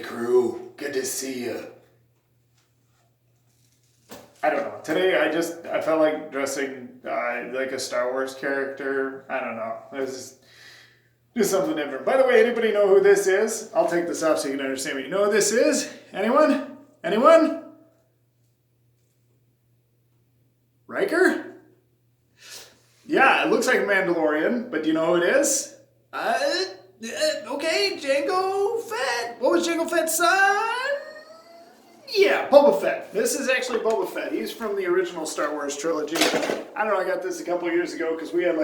crew, good to see you. I don't know. Today I felt like dressing like a Star Wars character. I don't know. It was just something different. By the way, anybody know who this is? I'll take this off so you can understand me. You know who this is? Anyone? Anyone? Riker? Yeah, it looks like a Mandalorian, but do you know who it is? Okay, Jango Fett. What was Jango Fett's son? Yeah, Boba Fett. This is actually Boba Fett. He's from the original Star Wars trilogy. I don't know, I got this a couple years ago because we had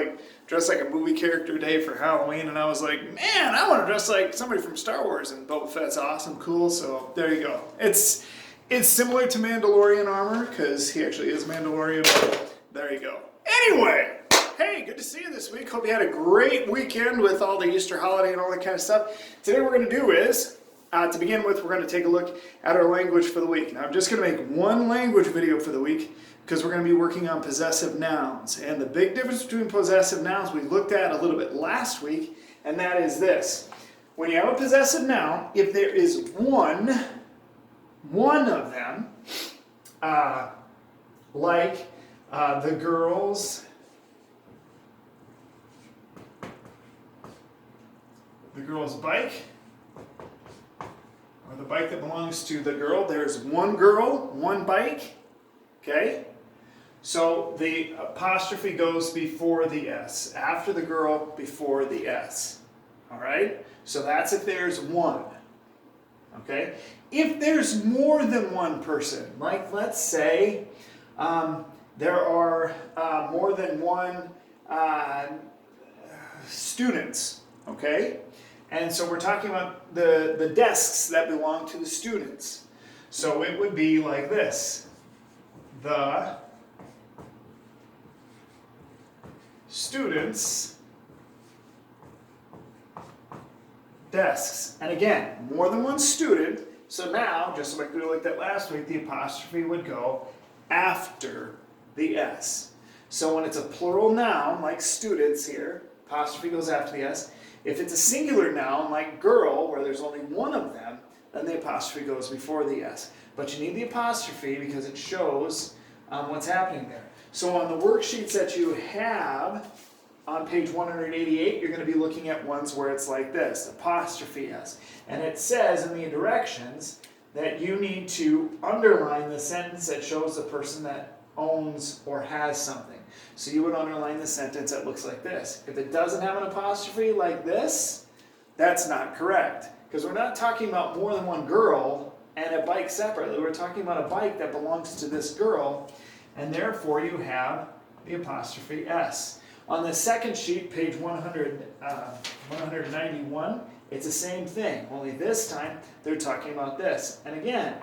dressed like a movie character day for Halloween, and I was like, man, I want to dress like somebody from Star Wars, and Boba Fett's awesome, cool, so there you go. It's similar to Mandalorian armor because he actually is Mandalorian, but there you go. Anyway, hey, good to see you this week. Hope you had a great weekend with all the Easter holiday and all that kind of stuff. Today what we're going to do is, to begin with, we're going to take a look at our language for the week. Now, I'm just going to make one language video for the week because we're going to be working on possessive nouns. And the big difference between possessive nouns we looked at a little bit last week, and that is this. When you have a possessive noun, if there is one of them, like the girls, bike, or the bike that belongs to the girl. There's one girl, one bike, okay? So the apostrophe goes before the S, after the girl, before the S, all right? So that's if there's one, okay? If there's more than one person, like let's say there are more than one students, okay? And so we're talking about the desks that belong to the students. So it would be like this. The students' desks. And again, more than one student. So now, just like we looked at last week, the apostrophe would go after the S. So when it's a plural noun, like students here, apostrophe goes after the S. If it's a singular noun, like girl, where there's only one of them, then the apostrophe goes before the S. But you need the apostrophe because it shows what's happening there. So on the worksheets that you have on page 188, you're going to be looking at ones where it's like this, apostrophe S. And it says in the directions that you need to underline the sentence that shows the person that owns or has something. So you would underline the sentence that looks like this. If it doesn't have an apostrophe like this, that's not correct. Because we're not talking about more than one girl and a bike separately. We're talking about a bike that belongs to this girl, and therefore you have the apostrophe S. On the second sheet, page 191, it's the same thing, only this time they're talking about this. And again,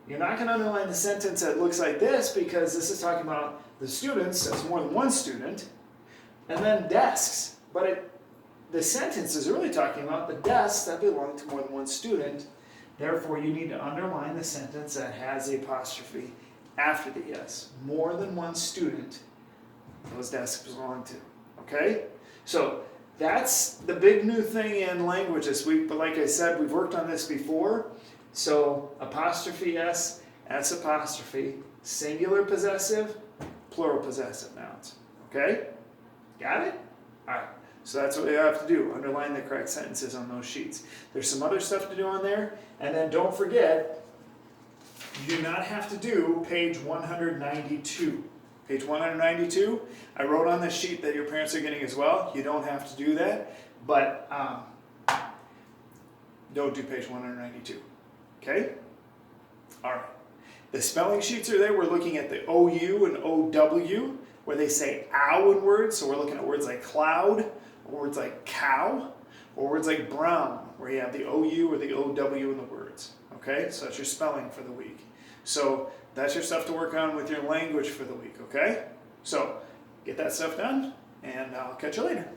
you're not going to underline the sentence that looks like this because this is talking about the students, that's more than one student, and then desks. But the sentence is really talking about the desks that belong to more than one student. Therefore, you need to underline the sentence that has the apostrophe after the S. More than one student, those desks belong to. Okay? So that's the big new thing in language this week. But like I said, we've worked on this before. So apostrophe S, S apostrophe, singular possessive, plural possessive nouns. Okay? Got it? All right. So that's what we have to do. Underline the correct sentences on those sheets. There's some other stuff to do on there. And then don't forget, you do not have to do page 192. Page 192, I wrote on the sheet that your parents are getting as well. You don't have to do that. But don't do page 192. Okay? All right. The spelling sheets are there. We're looking at the OU and OW, where they say ow in words. So we're looking at words like cloud, or words like cow, or words like brown, where you have the OU or the OW in the words. Okay? So that's your spelling for the week. So that's your stuff to work on with your language for the week. Okay? So get that stuff done, and I'll catch you later.